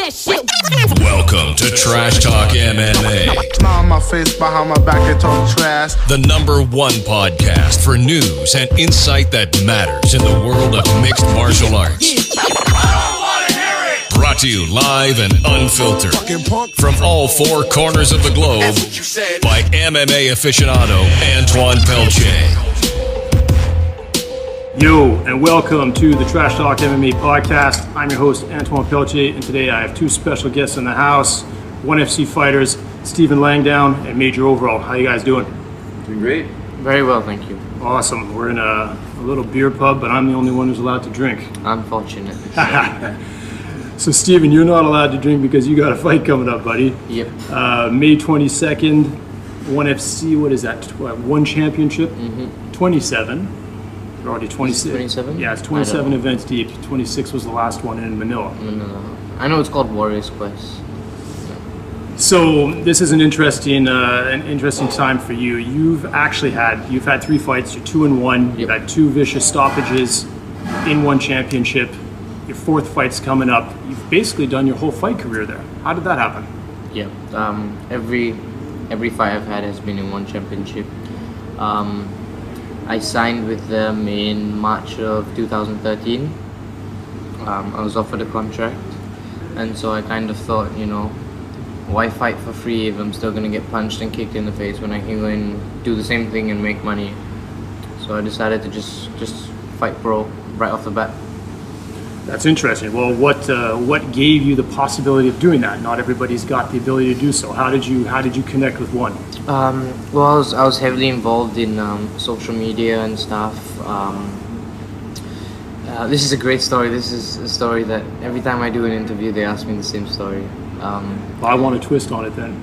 that shit. Welcome to Trash Talk MMA. Smile on my face, behind my back, and talk trash. The #1 podcast for news and insight that matters in the world of mixed martial arts. Brought to you live and unfiltered from all four corners of the globe by MMA aficionado Antoine Pelche. Yo, and welcome to the Trash Talk MMA podcast. I'm your host, Antoine Pelche, and today I have two special guests in the house, ONE FC fighters, Stephen Langdown and Major Overall. How you guys doing? Doing great. Very well, thank you. Awesome. We're in a little beer pub, but I'm the only one who's allowed to drink. Unfortunate. So, Stephen, you're not allowed to drink because you got a fight coming up, buddy. Yep. May 22nd, ONE FC, what is that? One championship? 27. We're already 26. 27? Yeah, it's 27 events deep. 26 was the last one in Manila. I know it's called Warriors Quest. So this is an interesting time for you. You've had 3 fights. You're 2-1. Yep. You've had 2 vicious stoppages in one championship. Your 4th fight's coming up. You've basically done your whole fight career there. How did that happen? Yeah. Every fight I've had has been in one championship. I signed with them in March of 2013. I was offered a contract, and so I kind of thought, why fight for free if I'm still going to get punched and kicked in the face when I can go and do the same thing and make money? So I decided to just fight pro right off the bat. That's interesting. Well, what gave you the possibility of doing that? Not everybody's got the ability to do so. How did you connect with ONE? Well, I was heavily involved in social media and stuff. This is a great story. This is a story that every time I do an interview, they ask me the same story. Well, I want a twist on it then.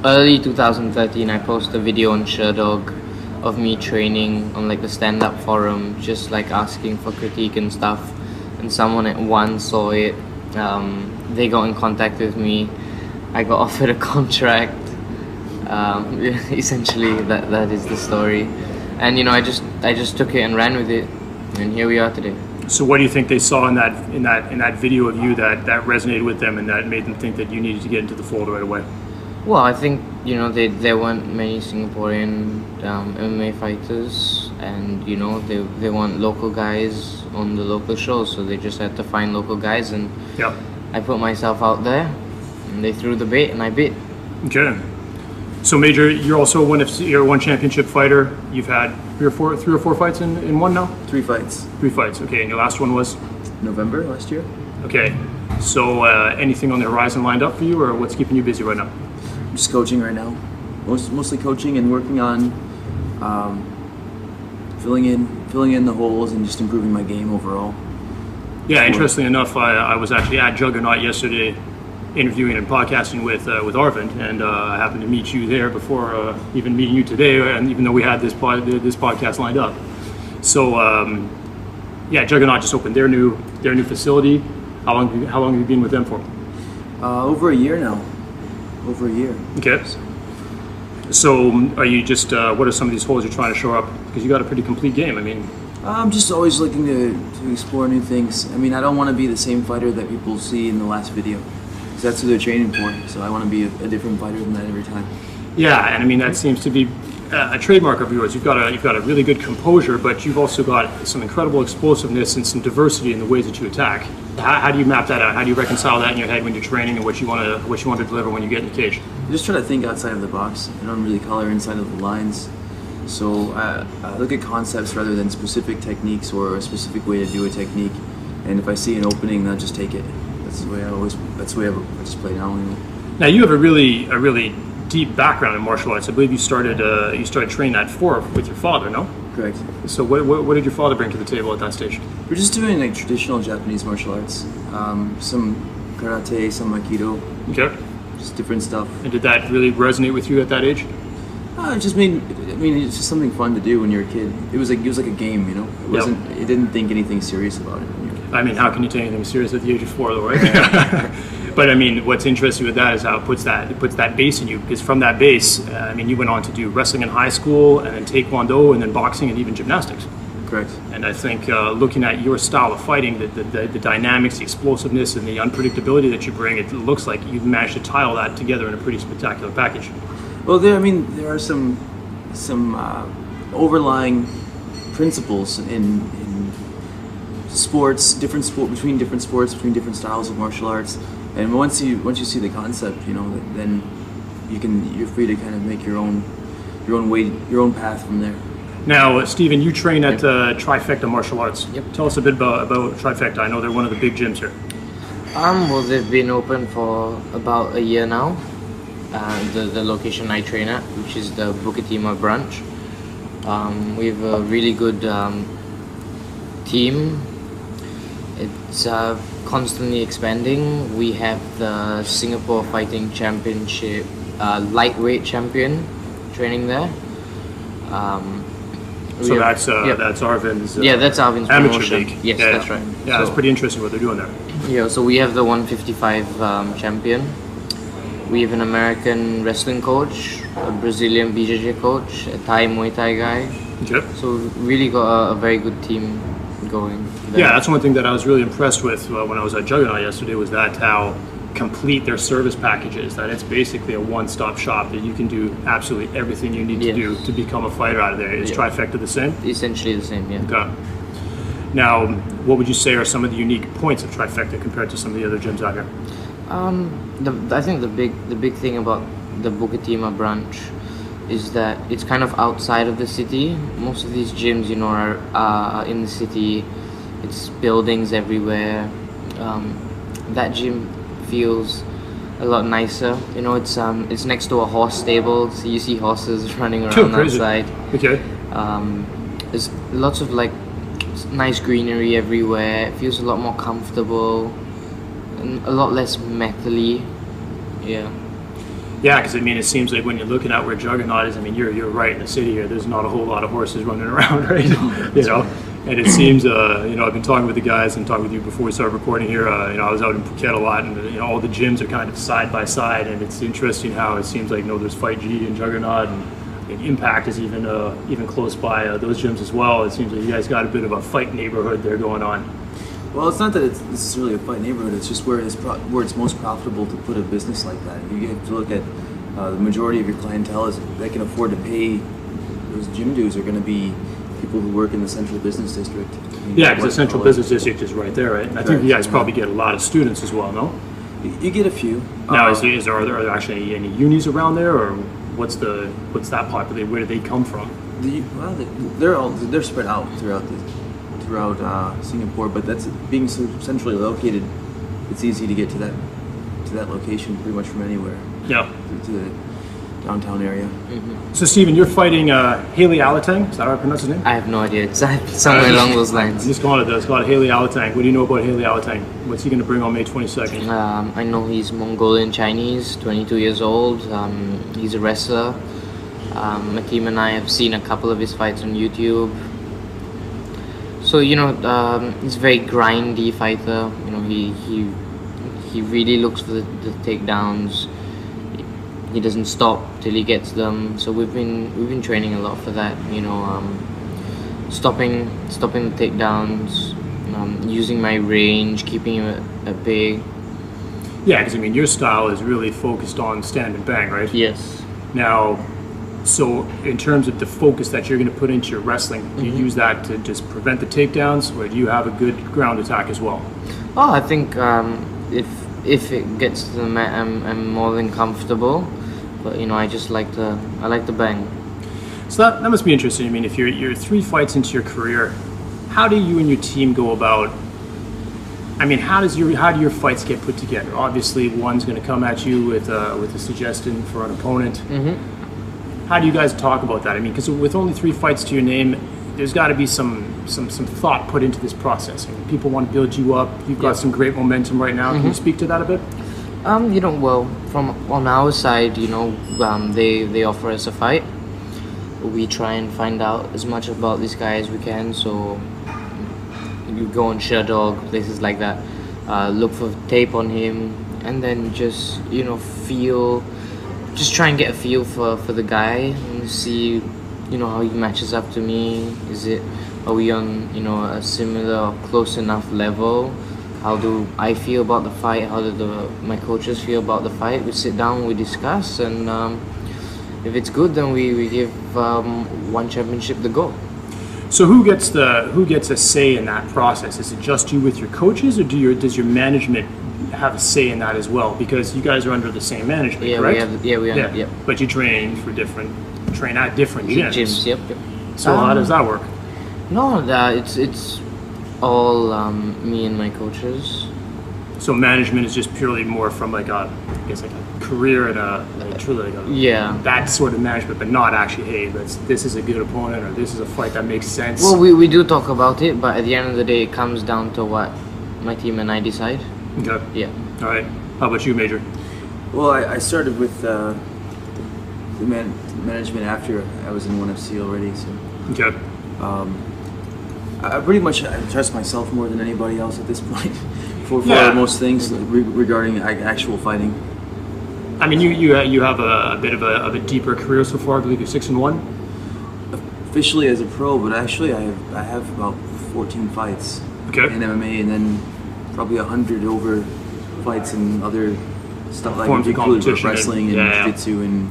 Early 2013, I posted a video on Sherdog of me training on like the stand-up forum, just like asking for critique and stuff. And someone at ONE saw it. They got in contact with me. I got offered a contract. Essentially, that is the story. And I just took it and ran with it, and here we are today. So, what do you think they saw in that video of you that resonated with them and that made them think that you needed to get into the fold right away? Well, I think there weren't many Singaporean MMA fighters, and they want local guys on the local shows, so they just had to find local guys, and yeah. I put myself out there, and they threw the bait, and I bit. Okay. So, Major, you're also you're a ONE championship fighter. You've had 3 or 4 fights in one now? 3 fights. 3 fights. Okay, and your last one was November last year. Okay. So, anything on the horizon lined up for you, or what's keeping you busy right now? I'm just coaching right now. Mostly coaching and working on filling in the holes and just improving my game overall. Yeah, interestingly enough, I was actually at Juggernaut yesterday interviewing and podcasting with Arvind, and I happened to meet you there before even meeting you today, and even though we had this podcast lined up. So, Juggernaut just opened their new facility. How long have you been with them for? Over a year now. Over a year. Okay. So, are you just, what are some of these holes you're trying to show up? Because you got a pretty complete game. I mean, I'm just always looking to explore new things. I mean, I don't want to be the same fighter that people see in the last video, because that's who they're training for. So I want to be a different fighter than that every time. Yeah, and I mean that seems to be a trademark of yours. You've got a really good composure, but you've also got some incredible explosiveness and some diversity in the ways that you attack. How do you map that out? How do you reconcile that in your head when you're training and what you want to deliver when you get in the cage? I just try to think outside of the box. I don't really color inside of the lines. So I look at concepts rather than specific techniques or a specific way to do a technique. And if I see an opening, then I'll just take it. That's the way I just play now. Now you have a really deep background in martial arts. I believe you started training at 4 with your father, no? Correct. So what did your father bring to the table at that stage? We're just doing like traditional Japanese martial arts. Some karate, some aikido. Okay. Just different stuff. And did that really resonate with you at that age? It just it's just something fun to do when you're a kid. It was like a game, It wasn't. It didn't think anything serious about it. I mean, how can you take anything serious at the age of 4, though, right? But I mean, what's interesting with that is how it puts that base in you, because from that base, you went on to do wrestling in high school, and then taekwondo, and then boxing, and even gymnastics. Correct. And I think looking at your style of fighting, the dynamics, the explosiveness, and the unpredictability that you bring, it looks like you've managed to tile that together in a pretty spectacular package. Well, there are some overlying principles in sports, between different sports, between different styles of martial arts, and once you see the concept, then you're free to kind of make your own way, your own path from there. Now, Stephen, you train at Trifecta Martial Arts. Yep. Tell us a bit about Trifecta. I know they're one of the big gyms here. Well, they've been open for about a year now. The location I train at, which is the Bukitima branch. We have a really good team. It's constantly expanding. We have the Singapore Fighting Championship lightweight champion training there. So that's Arvin's that's Arvin's amateur promotion. league. Yes, Yeah, that's right. Yeah, So- that's pretty interesting what they're doing there. Yeah, so we have the 155 champion. We have an American wrestling coach, a Brazilian BJJ coach, a Thai Muay Thai guy. Okay. So we really got a very good team going there. Yeah, that's one thing that I was really impressed with when I was at Juggernaut yesterday, was that how complete their service package is. That it's basically a one-stop shop, that you can do absolutely everything you need to do to become a fighter out of there. Is Trifecta the same? Essentially the same, yeah. Okay. Now, what would you say are some of the unique points of Trifecta compared to some of the other gyms out here? I think the big thing about the Bukitima branch is that it's kind of outside of the city. Most of these gyms, are in the city. It's buildings everywhere. That gym feels a lot nicer. It's next to a horse stable, so you see horses running around outside. Okay. There's lots of nice greenery everywhere. It feels a lot more comfortable and a lot less metally. Yeah. Yeah, because it seems like when you're looking at where Juggernaut is, you're right in the city here. There's not a whole lot of horses running around, right? And it seems, I've been talking with the guys and talking with you before we started recording here. I was out in Phuket a lot, and all the gyms are kind of side by side, and it's interesting how it seems like there's Fight G and Juggernaut, and Impact is even close by those gyms as well. It seems like you guys got a bit of a fight neighborhood there going on. Well, it's not that it's necessarily a fight neighborhood. It's just where it's most profitable to put a business like that. You have to look at the majority of your clientele is that can afford to pay those gym dues are going to be people who work in the central business district. Yeah, because the central business district is right there, right? And I think you guys probably get a lot of students as well, no? You get a few. Now, are there actually any unis around there, or what's that population? Where do they come from? They're spread out throughout Singapore, but that's being so centrally located. It's easy to get to that location pretty much from anywhere. Yeah. To the downtown area. Mm-hmm. So, Stephen, you're fighting Haley Alatang. Is that how I pronounce his name? I have no idea. It's somewhere along those lines. Just call it Haley Alatang. What do you know about Haley Alatang? What's he going to bring on May 22nd? I know he's Mongolian Chinese, 22 years old. He's a wrestler. My team and I have seen a couple of his fights on YouTube. So he's a very grindy fighter. He really looks for the takedowns. He doesn't stop till he gets them. So we've been training a lot for that. Stopping the takedowns, using my range, keeping him at bay. Yeah, because your style is really focused on stand and bang, right? Yes. Now, so in terms of the focus that you're going to put into your wrestling, do you use that to just prevent the takedowns, or do you have a good ground attack as well? Oh, I think if it gets to the mat, I'm more than comfortable. But I just like to bang. So that must be interesting. If you're 3 fights into your career, how do you and your team go about? How do your fights get put together? Obviously, one's going to come at you with a suggestion for an opponent. Mm-hmm. How do you guys talk about that? Because with only 3 fights to your name, there's got to be some thought put into this process. People want to build you up. You've got some great momentum right now. Can you speak to that a bit? From on our side, they offer us a fight. We try and find out as much about this guy as we can. So you go on Sherdog, places like that, look for tape on him, and then just try and get a feel for the guy and see you know, how he matches up to me. Are we on, you know, a similar or close enough level? How do I feel about the fight? How do my coaches feel about the fight? We sit down, we discuss, and if it's good, then we give one championship the go. So who gets a say in that process? Is it just you with your coaches, or does your management have a say in that as well? Because you guys are under the same management, correct? We are. Yep. But you train at different gyms. Yep. So how does that work? No, it's all me and my coaches. So management is just purely more from like a career and truly that sort of management, but not actually, hey, this is a good opponent, or this is a fight that makes sense. Well, we do talk about it, but at the end of the day, it comes down to what my team and I decide. Okay. Yeah. All right. How about you, Major? Well, I started with the management after I was in ONE FC already, so. Okay. I pretty much trust myself more than anybody else at this point for most things regarding actual fighting. I mean, you have a bit of a deeper career so far. I believe you're 6-1. Officially as a pro, but actually I have about 14 fights in MMA, and then probably 100 over fights in other stuff like wrestling and jiu-jitsu and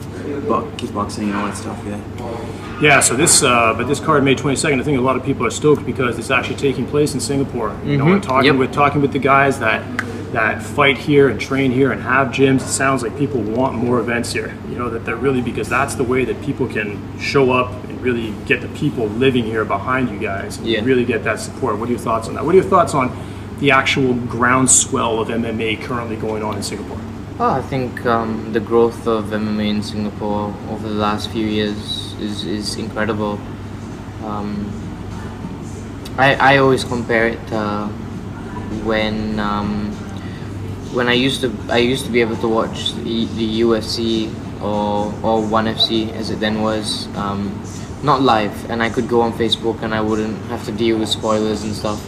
kickboxing and all that stuff. Yeah, so but this card, May 22nd, I think a lot of people are stoked because it's actually taking place in Singapore. You know, and talking with the guys that fight here and train here and have gyms, it sounds like people want more events here. You know, that they're really, because that's the way that people can show up and really get the people living here behind you guys and really get that support. What are your thoughts on that? What are your thoughts on the actual groundswell of MMA currently going on in Singapore? Oh, I think the growth of MMA in Singapore over the last few years is incredible. I always compare it to when I used to be able to watch the UFC or ONE FC as it then was, not live, and I could go on Facebook and I wouldn't have to deal with spoilers and stuff.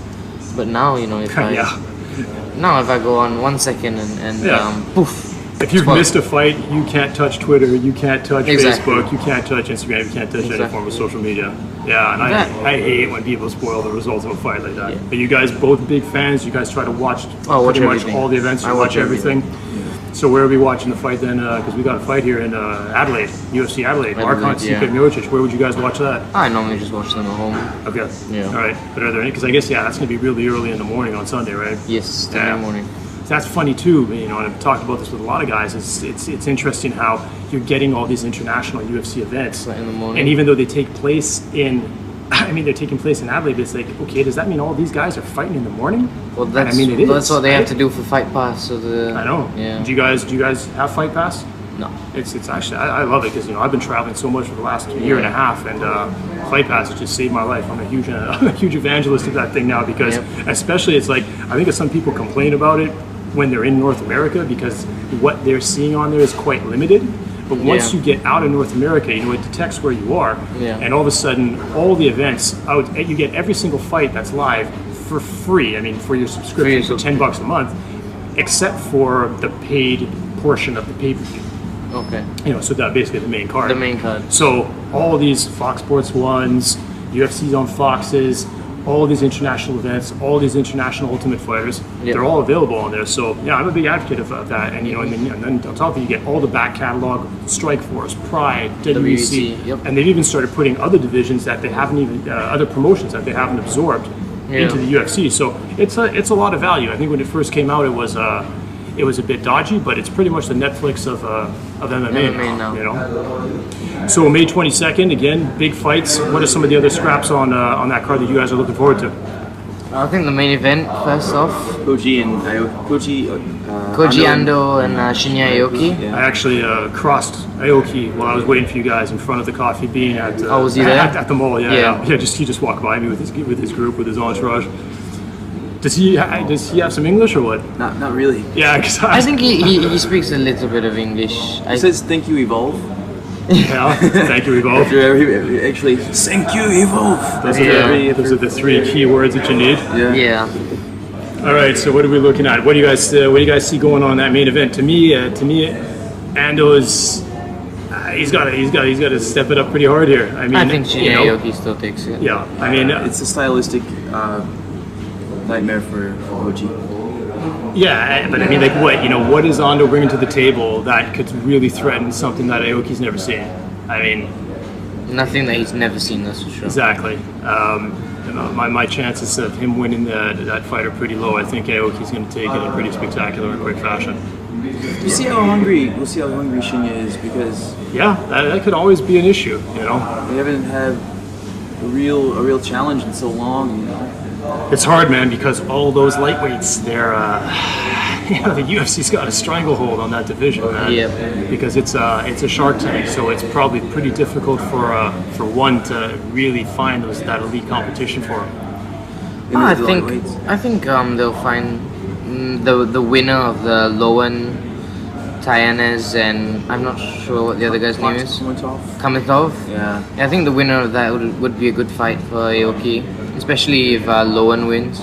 But now, you know, if I go on 1 second and poof. If you've missed a fight, you can't touch Twitter, you can't touch Facebook, you can't touch Instagram, you can't touch any form of social media. Yeah, and I hate when people spoil the results of a fight like that. But you guys both big fans, you guys try to watch pretty much all the events, you watch everything. So where are we watching the fight then? Because we got a fight here in Adelaide, UFC Adelaide. Markon Miocic. Where would you guys watch that? I normally just watch them at home. Okay. Yeah. All right. But are there any? Because I guess that's going to be really early in the morning on Sunday, right? Yes, Sunday morning. That's funny too, you know, and I've talked about this with a lot of guys. It's interesting how you're getting all these international UFC events, in the morning. And even though they take place they're taking place in Adelaide, it's like, okay, does that mean all these guys are fighting in the morning? Well, that's what they have to do for Fight Pass. So I know. Yeah. Do you guys have Fight Pass? No. It's actually I love it because, you know, I've been traveling so much for the last year and a half, and Fight Pass has just saved my life. I'm a huge evangelist of that thing now because especially it's like, I think some people complain about it when they're in North America because what they're seeing on there is quite limited. But once you get out of North America, you know, it detects where you are, and all of a sudden, all the events you get every single fight that's live for free. I mean, for your subscription for $10 a month, except for the paid portion of the pay-per-view. Okay. You know, so that basically the main card. The main card. So all of these Fox Sports 1s, UFC's on Foxes, all of these international events, all these international Ultimate Fighters, they're all available on there. So yeah, I'm a big advocate of that. And you know, and then on top of it, you get all the back catalog: Strikeforce, Pride, WEC, and they've even started putting other divisions that they haven't even, other promotions that they haven't absorbed into the UFC. So it's a lot of value. I think when it first came out, it was a bit dodgy, but it's pretty much the Netflix of MMA now. You know. So May 22nd, again, big fights. What are some of the other scraps on that card that you guys are looking forward to? I think the main event, first off. Koji Ando and Shinya Aoki. I actually crossed Aoki while I was waiting for you guys in front of the Coffee Bean at was he there? At the mall. He just walked by me with his group, with his entourage. Does he have some English or what? Not really. Yeah, because I think he speaks a little bit of English. He says "Thank you, Evolve." Yeah, thank you, Evolve. Actually, thank you, Evolve. Those are the three key words that you need. Yeah. All right. So what are we looking at? What do you guys see going on in that main event? To me, Ando is. he's got to step it up pretty hard here. I mean, I think Aoki still takes it. Yeah, I mean, it's a stylistic nightmare for Oji. Yeah, but I mean, like, what is Ando bringing to the table that could really threaten something that Aoki's never seen? I mean, nothing that he's never seen, that's for sure. Exactly. My chances of him winning that fight are pretty low. I think Aoki's going to take it in pretty spectacular and quick fashion. We'll see how hungry Shinya is, because that could always be an issue. They haven't had a real challenge in so long. It's hard, man, because all those lightweights, they're the UFC's got a stranglehold on that division, man. Yeah. Because it's a shark tank, so it's probably pretty difficult for one to really find that elite competition for him. I think they'll find the winner of the Lowen, Tayanez, and I'm not sure what the other guy's name is. Kamitov. Yeah. I think the winner of that would be a good fight for Aoki, especially if Lowen wins,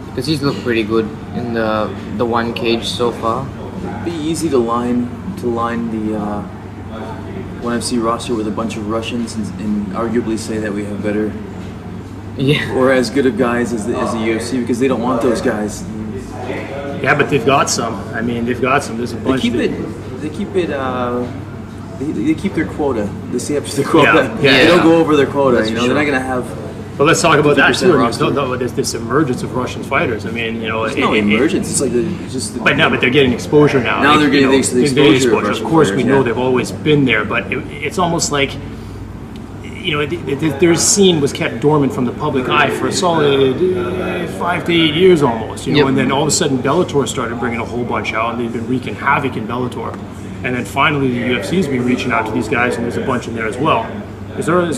because he's looked pretty good in the one cage so far. It'd be easy to line the ONE FC roster with a bunch of Russians and arguably say that we have better or as good of guys as the UFC, because they don't want those guys. Yeah, but they've got some. I mean, they've got some. There's a bunch. They keep their quota. They see up to their quota. Yeah. They don't go over their quota. That's They're sure. not gonna have. But let's talk about that too. roster. There's this emergence of Russian fighters. I mean, It's no emergence. It's like but they're getting exposure now. Now they're getting the exposure. Of course, we know they've always been there, but it's almost like, their scene was kept dormant from the public eye for a solid 5 to 8 years almost. And then all of a sudden Bellator started bringing a whole bunch out, and they've been wreaking havoc in Bellator. And then finally the UFC's been reaching out to these guys, and there's a bunch in there as well. Is there it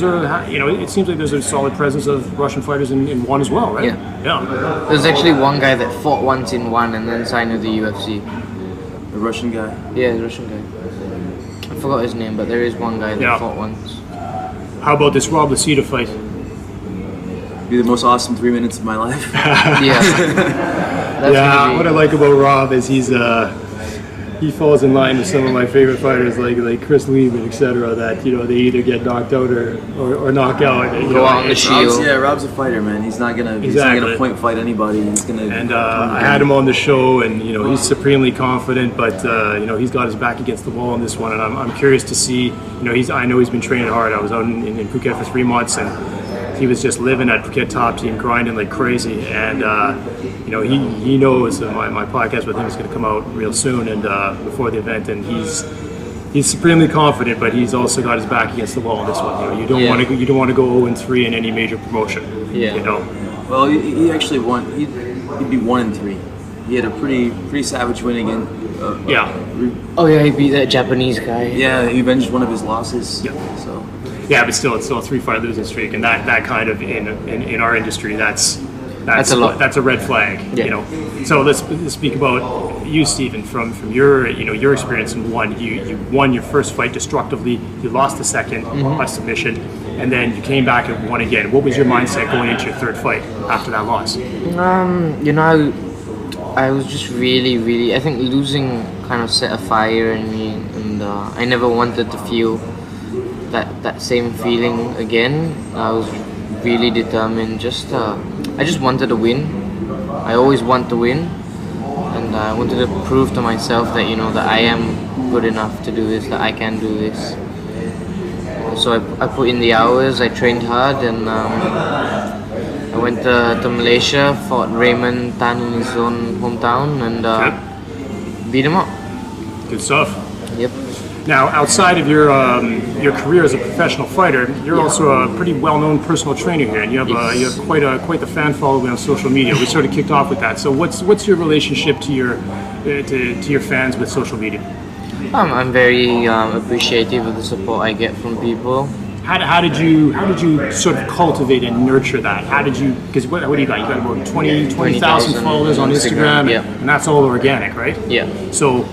seems like there's a solid presence of Russian fighters in one as well, right? Yeah. There's actually one guy that fought once in one and then signed with the UFC. The Russian guy. Yeah, the Russian guy. I forgot his name, but there is one guy that fought once. How about this Rob Lucida fight? Be the most awesome 3 minutes of my life. What I like about Rob is he falls in line with some of my favorite fighters like Chris Lehman, etc. That they either get knocked out or knock out. Go on the shield. Rob's a fighter, man. He's not gonna point fight anybody. He's gonna. And I had him on the show, and he's supremely confident, but he's got his back against the wall on this one, and I'm curious to see. I know he's been training hard. I was out in Phuket for 3 months, and he was just living at Phuket Top Team, grinding like crazy, and he knows my podcast with him is going to come out real soon, and before the event, and he's supremely confident, but he's also got his back against the wall on this one. You don't want to go 0-3 in any major promotion. Well, he actually won. He'd be 1-3. He had a pretty savage win again. He beat that Japanese guy. Yeah, he avenged one of his losses. So. Yeah, but still, it's still a 3-fight losing streak, and that kind of in our industry, that's a lot. That's a red flag. So let's speak about you, Stephen, from your your experience in one. You won your first fight destructively. You lost the second by submission, and then you came back and won again. What was your mindset going into your third fight after that loss? I was just really. I think losing kind of set a fire in me, and I never wanted to feel that same feeling again. I was really determined. I just wanted to win. I always want to win, and I wanted to prove to myself that that I am good enough to do this, that I can do this. So I put in the hours. I trained hard, and I went to Malaysia, fought Raymond Tan in his own hometown, and beat him up. Good stuff. Yep. Now, outside of your career as a professional fighter, you're also a pretty well-known personal trainer here, and you have quite the fan following on social media. We sort of kicked off with that. So, what's your relationship to your fans with social media? I'm very appreciative of the support I get from people. How did you sort of cultivate and nurture that? How did you? Because what do you got? You got about 20,000 followers on Instagram, and that's all organic, right? Yeah. So.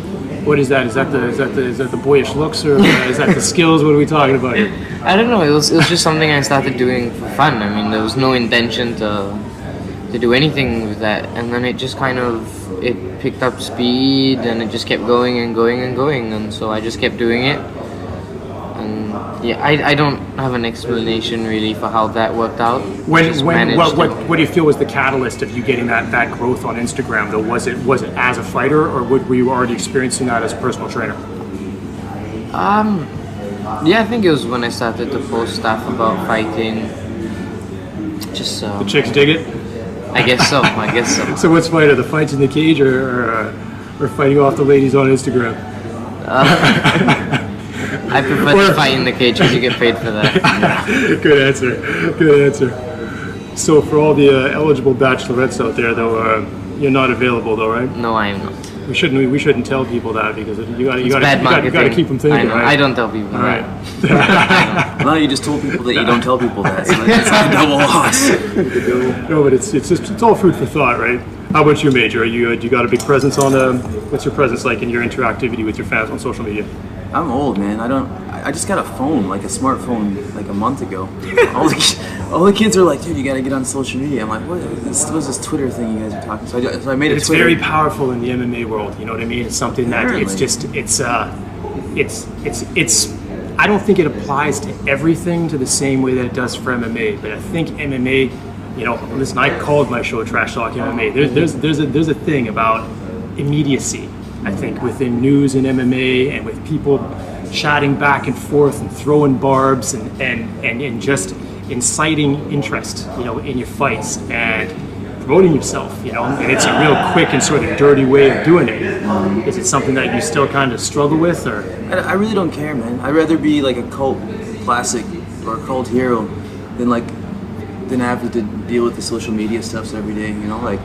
What is that? Is that the boyish looks, or is that the skills? What are we talking about here? I don't know. It was just something I started doing for fun. I mean, there was no intention to do anything with that, and then it just it picked up speed, and it just kept going and going and going, and so I just kept doing it. Yeah, I don't have an explanation really for how that worked out. What do you feel was the catalyst of you getting that growth on Instagram though? Was it as a fighter, or were you already experiencing that as a personal trainer? Yeah, I think it was when I started to post stuff about fighting. Just the chicks dig it. I guess so. I guess so. So what's fighter, the fights in the cage, or fighting off the ladies on Instagram? I prefer to fight in the cage because you get paid for that. Good answer. Good answer. So for all the eligible bachelorettes out there, though, you're not available, though, right? No, I am not. We shouldn't tell people that because you got to keep them thinking. Right? I don't tell people. All right. No, you just told people that you don't tell people that. So it's like a double loss. No, but it's all food for thought, right? How about you, Major? You got a big presence on what's your presence like in your interactivity with your fans on social media? I'm old, man. I just got a phone, like a smartphone, like a month ago. All the kids are like, dude, you gotta get on social media. I'm like, what is this Twitter thing you guys are talking? So I made a It's Twitter. very powerful in the MMA world. You know what I mean? It's something that Apparently. it's. I don't think it applies to everything to the same way that it does for MMA. But I think MMA, you know, listen, I called my show Trash Talk MMA. There's a thing about immediacy. I think within news and MMA and with people chatting back and forth and throwing barbs and just inciting interest, you know, in your fights and promoting yourself, you know, and it's a real quick and sort of dirty way of doing it. Is it something that you still kind of struggle with, or? I really don't care, man. I'd rather be like a cult classic or a cult hero than have to deal with the social media stuff every day, you know, like,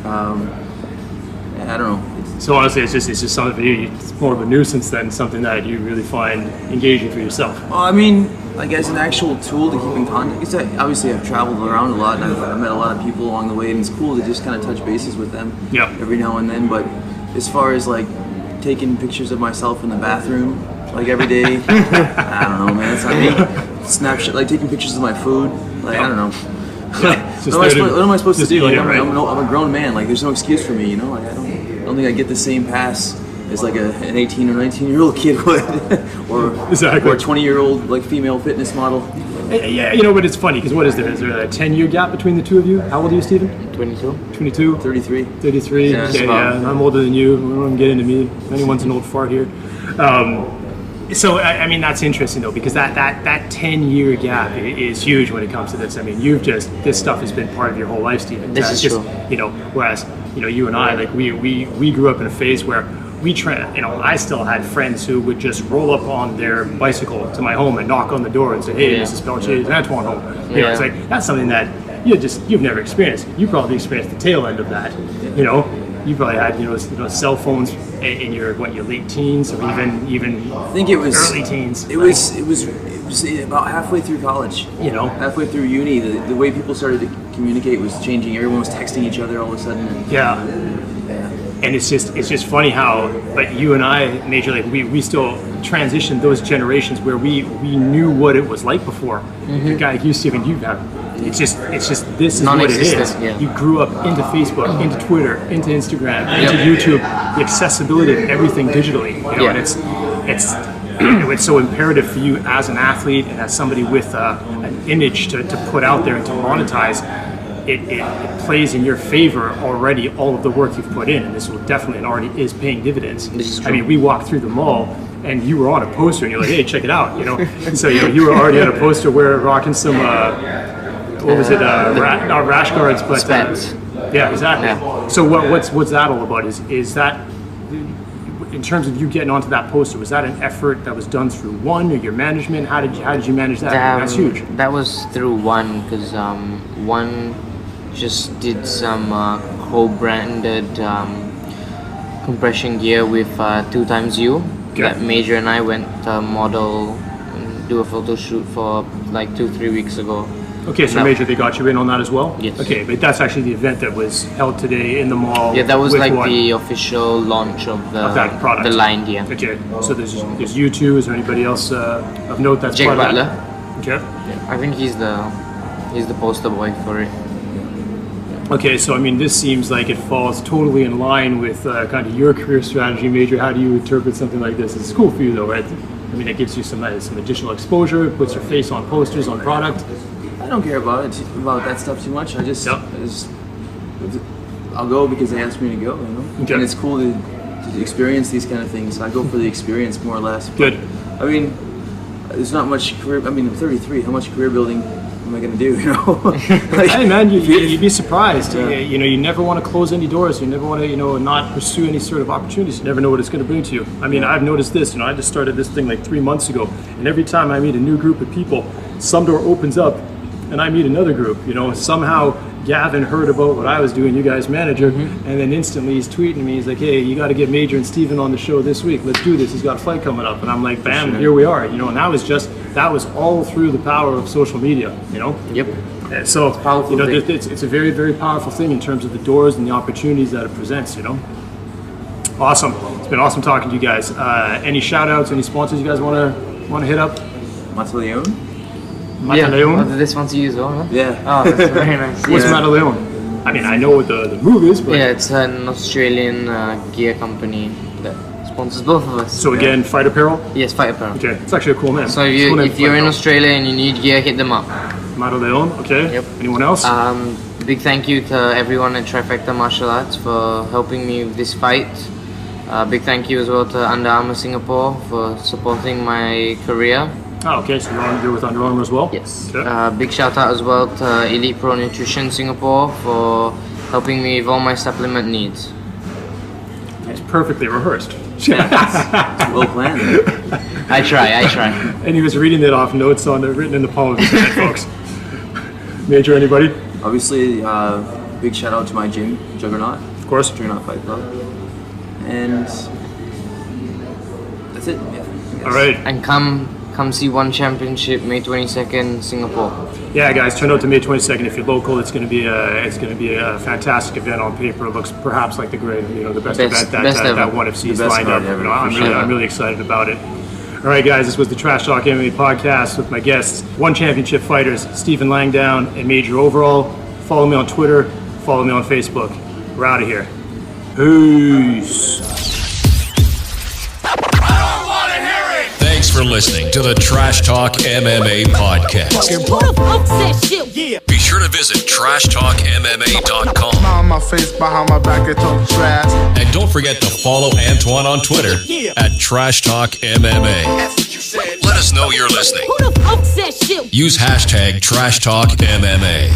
I don't know. So honestly, it's just something for you. It's more of a nuisance than something that you really find engaging for yourself. Well, I mean, like as an actual tool to keep in contact. Because obviously I've traveled around a lot and I've met a lot of people along the way, and it's cool to just kind of touch bases with them every now and then. But as far as like taking pictures of myself in the bathroom, like every day, I don't know, man. That's not me. Snapshot, like taking pictures of my food, like I don't know. What am I supposed to do? Like, I'm a grown man. Like, there's no excuse for me, you know. Like, I don't think I get the same pass as like an 18 or 19-year-old kid would, or a 20-year-old like female fitness model. Yeah, you know, but it's funny because what is there? Is there a 10-year gap between the two of you? How old are you, Stephen? 22. 22. 33. 33. Yeah, okay, yeah, I'm older than you. Don't get into me. Anyone's an old fart here. So I mean that's interesting though, because that 10-year gap is huge when it comes to this. I mean this stuff has been part of your whole life, Stephen. This is true. You know, whereas you know you and I, like we grew up in a phase where you know, I still had friends who would just roll up on their bicycle to my home and knock on the door and say, hey, Mrs. Belcher, is Antoine home? You know, it's like that's something that you've never experienced. You probably experienced the tail end of that. You know. You probably had, you know, cell phones in your late teens or even I think it was early teens. It was about halfway through college. You know, halfway through uni, the way people started to communicate was changing. Everyone was texting each other all of a sudden. Yeah. And it's just funny how, but you and I, Major, like we still transitioned those generations where we knew what it was like before. The guy like you, Stephen, you have. It's just this is what it is. Yeah. You grew up into Facebook, into Twitter, into Instagram, into YouTube. The accessibility of everything digitally, you know, and it's so imperative for you as an athlete and as somebody with an image to put out there and to monetize. It plays in your favor already, all of the work you've put in, and this will definitely and already is paying dividends. This is true. I mean, we walked through the mall and you were on a poster and you're like, hey, check it out, you know. And so you were already on a poster where rocking some what was it? Not rash guards, but yeah, exactly. Yeah. So what's that all about? Is that in terms of you getting onto that poster? Was that an effort that was done through One or your management? How did you manage that? That's huge. That was through One because One just did some co-branded compression gear with 2XU. Okay. That Major and I went model and do a photo shoot for like 2-3 weeks ago. Okay, so Major, they got you in on that as well? Yes. Okay, but that's actually the event that was held today in the mall. Yeah, that was with like One. the official launch of that product. the line gear. Okay, so there's you two. Is there anybody else of note that's Jake part of Butler. that? Okay. I think he's the poster boy for it. Okay, so I mean, this seems like it falls totally in line with kind of your career strategy, Major. How do you interpret something like this? It's cool for you, though, right? I mean, it gives you some additional exposure, it puts your face on posters, on product. I don't care about that stuff too much. I'll go because they asked me to go, you know. Okay. And it's cool to experience these kind of things. I go for the experience more or less. Good. I mean, there's not much career. I mean, I'm 33. How much career building am I going to do? You know. Like, hey man, you'd be surprised. Yeah. You know, you never want to close any doors. You never want to, you know, not pursue any sort of opportunities. You never know what it's going to bring to you. I mean, I've noticed this. You know, I just started this thing like 3 months ago, and every time I meet a new group of people, some door opens up, and I meet another group. You know, somehow Gavin heard about what I was doing, you guys' manager, and then instantly he's tweeting me. He's like, "Hey, you got to get Major and Stephen on the show this week. Let's do this. He's got a fight coming up." And I'm like, "Bam, here we are." You know, and that was all through the power of social media. You know. Yep. So powerful you know, thing. it's a very, very powerful thing in terms of the doors and the opportunities that it presents. You know. Awesome. It's been awesome talking to you guys. Any shout outs? Any sponsors you guys want to hit up? Mataleon? Mataleon? This one's you as well, huh? Yeah. Oh, that's very nice. What's Yeah. Mataleon? I mean, I know what the move is, but Yeah, it's an Australian gear company that sponsors both of us. so again, fight apparel. Yes, fight apparel. Okay, it's actually a cool name. So It's a cool name if for you're in Fight Australia and you need gear, hit them up. Apparel. Mataleon. Okay. Yep. Anyone else? Big thank you to everyone at Trifecta Martial Arts for helping me with this fight. Big thank you as well to Under Armour Singapore for supporting my career. Oh, okay. So you're with Under Armour as well. Yes. Okay. Big shout out as well to Elite Pro Nutrition Singapore for helping me with all my supplement needs. It's perfectly rehearsed. Well planned. I try. And he was reading that off notes written in the palm of his hand, folks. Major, anybody? Obviously, big shout out to my gym, Juggernaut. Of course. Juggernaut Fight Club. And that's it. Yeah, I guess. All right. And come see One Championship May 22nd, Singapore. Yeah, guys, turn out to May 22nd. If you're local, it's going to be a fantastic event on paper. It looks perhaps like the best event that ONE FC is best lined up. card ever, You know, for sure. I'm really excited about it. All right, guys, this was the Trash Talk MMA podcast with my guests, One Championship fighters, Stephen Langdown and Major Overall. Follow me on Twitter. Follow me on Facebook. We're out of here. Peace. Thanks for listening to the Trash Talk MMA podcast. Be sure to visit trashtalkmma.com. On my face, behind my back, they talk trash. And don't forget to follow Antoine on Twitter at Trash Talk MMA. Let us know you're listening. Use hashtag Trash Talk MMA.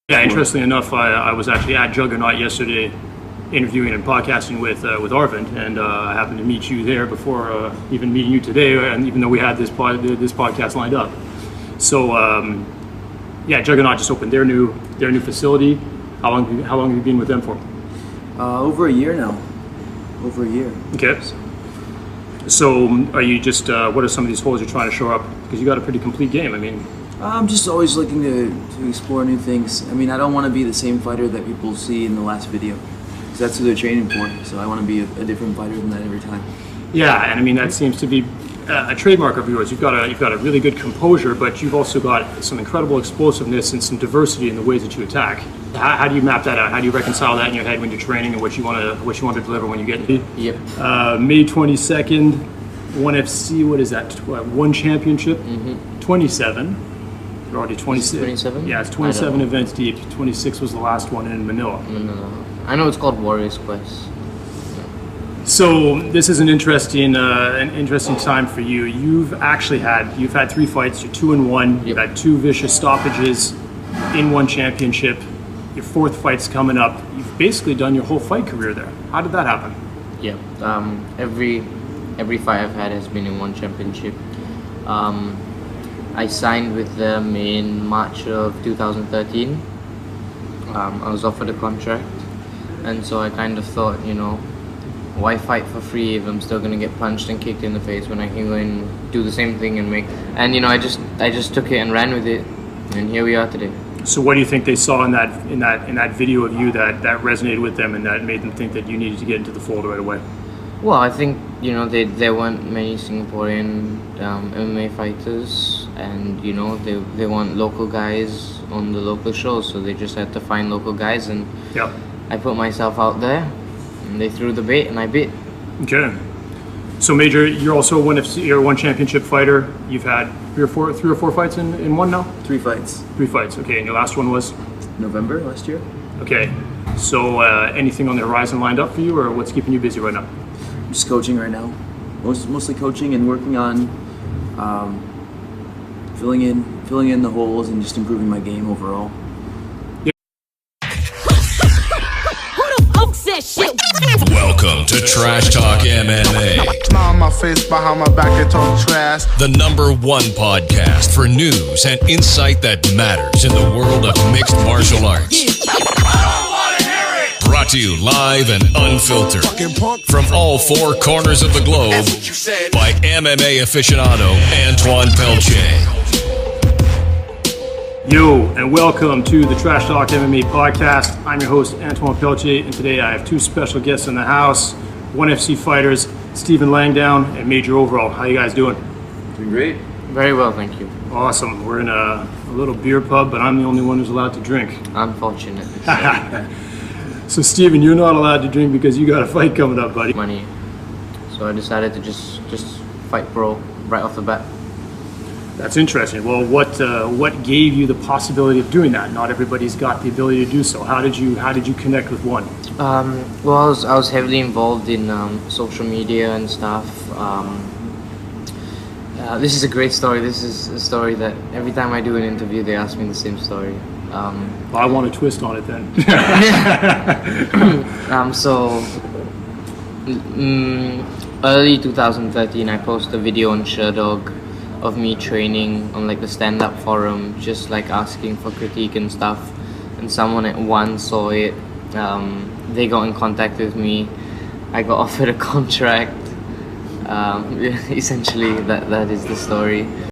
Yeah, interestingly enough, I was actually at Juggernaut yesterday interviewing and podcasting with Arvind, and I happened to meet you there before even meeting you today, and even though we had this podcast lined up. So yeah, Juggernaut just opened their new facility. How long have you been with them for? Over a year now. Over a year. Okay. So are you just what are some of these holes you're trying to shore up? Because you got a pretty complete game. I mean, I'm just always looking to explore new things. I mean, I don't want to be the same fighter that people see in the last video, because that's who they're training for. So I want to be a different fighter than that every time. yeah, and I mean that seems to be a trademark of yours. You've got a really good composure, but you've also got some incredible explosiveness and some diversity in the ways that you attack. How do you map that out? How do you reconcile that in your head when you're training and what you want to deliver when you get in? Yep. May 22nd, ONE FC. What is that? One Championship. 27. You're already 26. 27? Yeah, it's 27 events deep. 26 was the last one in Manila. No. I know it's called Warriors Quest. So this is an interesting time for you. You've had 3 fights. You're 2-1. You've had 2 vicious stoppages in One Championship. Your 4th fight's coming up. You've basically done your whole fight career there. How did that happen? Yep. Every fight I've had has been in One Championship. I signed with them in March of 2013. I was offered a contract, and so I kind of thought, why fight for free if I'm still gonna get punched and kicked in the face when I can go and do the same thing and make. And I just took it and ran with it, and here we are today. So what do you think they saw in that video of you that resonated with them and that made them think that you needed to get into the fold right away? Well, I think there weren't many Singaporean MMA fighters and you know they want local guys on the local shows, so they just had to find local guys, and Yep. I put myself out there, and they threw the bait, and I bit. Okay. So Major, you're also one FC, you're a one championship fighter. You've had three or four fights in one now? 3 fights. 3 fights, okay, and your last one was? November last year. Okay. So anything on the horizon lined up for you, or what's keeping you busy right now? I'm just coaching right now. Mostly coaching and working on filling in the holes and just improving my game overall. Welcome to Trash Talk MMA, Smile on my face, behind my back, and talk trash. the #1 podcast for news and insight that matters in the world of mixed martial arts. Brought to you live and unfiltered from all 4 corners of the globe by MMA aficionado Antoine Pelche. Yo, and welcome to the Trash Talk MMA podcast. I'm your host, Antoine Pelche, and today I have 2 special guests in the house, ONE FC fighters, Stephen Langdown and Major Overall. How you guys doing? Doing great. Very well, thank you. Awesome. We're in a little beer pub, but I'm the only one who's allowed to drink. Unfortunate. So Stephen, you're not allowed to drink because you got a fight coming up, buddy. Money. So I decided to just fight pro right off the bat. That's interesting. Well, what gave you the possibility of doing that? Not everybody's got the ability to do so. How did you connect with ONE? Well, I was heavily involved in social media and stuff. This is a great story. This is a story that every time I do an interview, they ask me the same story. Well, I want a twist on it then. Early 2013, I posted a video on Sherdog of me training on like the stand-up forum, just like asking for critique and stuff. And someone at ONE saw it. They got in contact with me. I got offered a contract. Essentially, that is the story.